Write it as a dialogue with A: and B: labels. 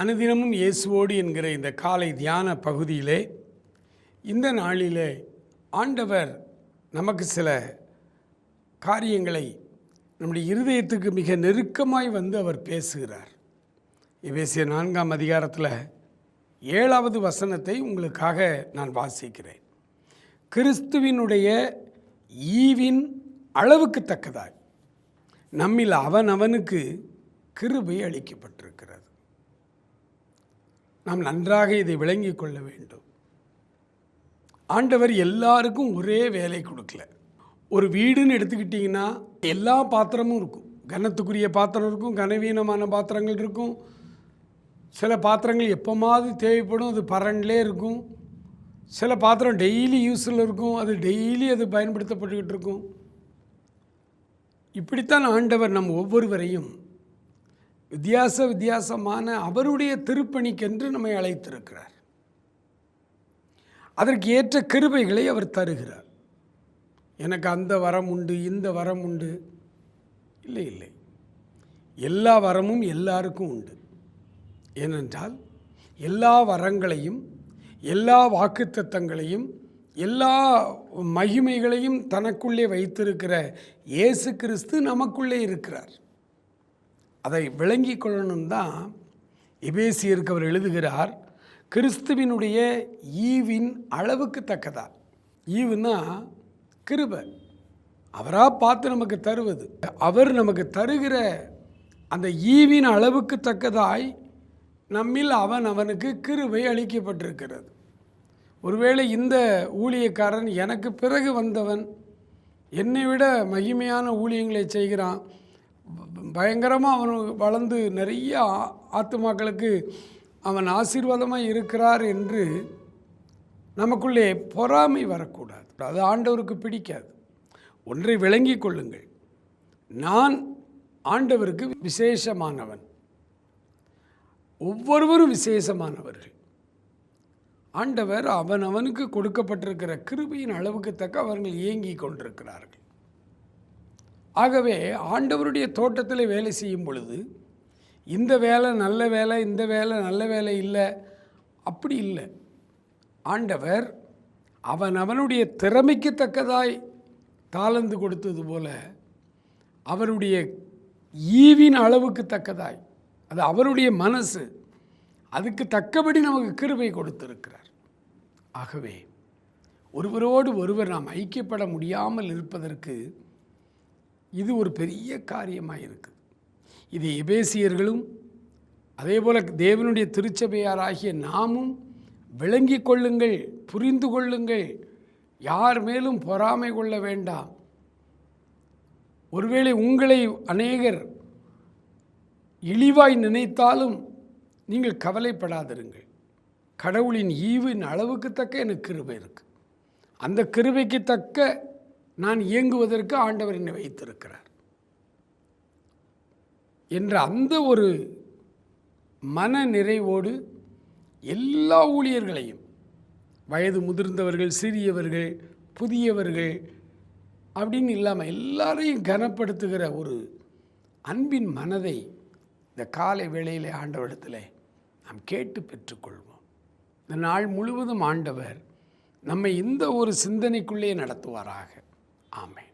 A: அனுதினமும் இயேசுவோடு என்கிற இந்த காலை தியான பகுதியிலே இந்த நாளிலே ஆண்டவர் நமக்கு சில காரியங்களை நம்முடைய இருதயத்துக்கு மிக நெருக்கமாய் வந்து அவர் பேசுகிறார். எபேசியர் 4ஆம் அதிகாரத்தில் 7வது வசனத்தை உங்களுக்காக நான் வாசிக்கிறேன். கிறிஸ்துவினுடைய ஈவின் அளவுக்கு தக்கதாய் நம்மில் அவனுக்கு கிருபை அளிக்கப்பட்டிருக்கிறது. நாம் நன்றாக இதை விளங்கி கொள்ள வேண்டும். ஆண்டவர் எல்லாருக்கும் ஒரே வேலை கொடுக்கல. ஒரு வீடுன்னு எடுத்துக்கிட்டிங்கன்னா எல்லா பாத்திரமும் இருக்கும். கனத்துக்குரிய பாத்திரம் இருக்கும், கனவீனமான பாத்திரங்கள் இருக்கும். சில பாத்திரங்கள் எப்போமாவது தேவைப்படும், அது பரன்லே இருக்கும். சில பாத்திரம் டெய்லி யூஸில் இருக்கும், அது டெய்லி அது பயன்படுத்தப்பட்டுக்கிட்டு இருக்கும். இப்படித்தான் ஆண்டவர் நம் ஒவ்வொருவரையும் வித்தியாசமான அவருடைய திருப்பணிக்கென்று நம்மை அழைத்திருக்கிறார். அதற்கு ஏற்ற கிருபைகளை அவர் தருகிறார். எனக்கு அந்த வரம் உண்டு, இந்த வரம் உண்டு, இல்லை. எல்லா வரமும் எல்லாருக்கும் உண்டு. ஏனென்றால் எல்லா வரங்களையும், எல்லா வாக்குத்தத்தங்களையும், எல்லா மகிமைகளையும் தனக்குள்ளே வைத்திருக்கிற இயேசு கிறிஸ்து நமக்குள்ளே இருக்கிறார். அதை விளங்கி கொள்ளணும் தான் எபேசியருக்கு அவர் எழுதுகிறார். கிறிஸ்துவினுடைய ஈவின் அளவுக்கு தக்கதா. ஈவுன்னா கிருபை, அவராக பார்த்து நமக்கு தருவது. அவர் நமக்கு தருகிற அந்த ஈவின் அளவுக்கு தக்கதாய் நம்மில் அவனுக்கு கிருபை அளிக்கப்பட்டிருக்கிறது. ஒருவேளை இந்த ஊழியக்காரன் எனக்கு பிறகு வந்தவன், என்னை விட மகிமையான ஊழியங்களை செய்கிறான், பயங்கரமாக அவன் வளர்ந்து நிறைய ஆத்துமாக்களுக்கு அவன் ஆசீர்வாதமாக இருக்கிறார் என்று நமக்குள்ளே பொறாமை வரக்கூடாது. அது ஆண்டவருக்கு பிடிக்காது. ஒன்றை விளங்கி கொள்ளுங்கள், நான் ஆண்டவருக்கு விசேஷமானவன். ஒவ்வொருவரும் விசேஷமானவர்கள். ஆண்டவர் அவனுக்கு கொடுக்கப்பட்டிருக்கிற கிருபையின் அளவுக்கு தக்க அவர்கள் இயங்கி கொண்டிருக்கிறார்கள். ஆகவே ஆண்டவருடைய தோட்டத்தில் வேலை செய்யும் பொழுது இந்த வேலை நல்ல வேலை, இந்த வேலை நல்ல வேலை இல்லை, அப்படி இல்லை. ஆண்டவர் அவனுடைய திறமைக்கு தக்கதாய் தாளந்து கொடுத்தது போல அவருடைய ஈவின் அளவுக்கு தக்கதாய், அது அவருடைய மனசு, அதுக்கு தக்கபடி நமக்கு கிருபை கொடுத்திருக்கிறார். ஆகவே ஒருவரோடு ஒருவர் நாம் ஐக்கியப்பட முடியாமல் இருப்பதற்கு இது ஒரு பெரிய காரியமாக இருக்குது. இது எபேசியர்களும் அதே போல் தேவனுடைய திருச்சபையாராகிய நாமும் விளங்கி கொள்ளுங்கள், புரிந்து கொள்ளுங்கள். யார் மேலும் பொறாமை கொள்ள வேண்டாம். ஒருவேளை உங்களை அநேகர் இழிவாய் நினைத்தாலும் நீங்கள் கவலைப்படாதிருங்கள். கடவுளின் ஈவின் அளவுக்கு தக்க எனக்கு கிருபை இருக்குது. அந்த கிருபைக்கு தக்க நான் இயங்குவதற்கு ஆண்டவர் என்னை வைத்திருக்கிறார் என்ற அந்த ஒரு மன நிறைவோடு எல்லா ஊழியர்களையும், வயது முதிர்ந்தவர்கள், சிறியவர்கள், புதியவர்கள் அப்படின்னு இல்லாமல் எல்லாரையும் கனப்படுத்துகிற ஒரு அன்பின் மனதை இந்த காலை வேளையில் ஆண்டவரிடத்தில் நாம் கேட்டு பெற்றுக்கொள்வோம். இந்த நாள் முழுவதும் ஆண்டவர் நம்மை இந்த ஒரு சிந்தனைக்குள்ளே நடத்துவாராக. ஆமென்.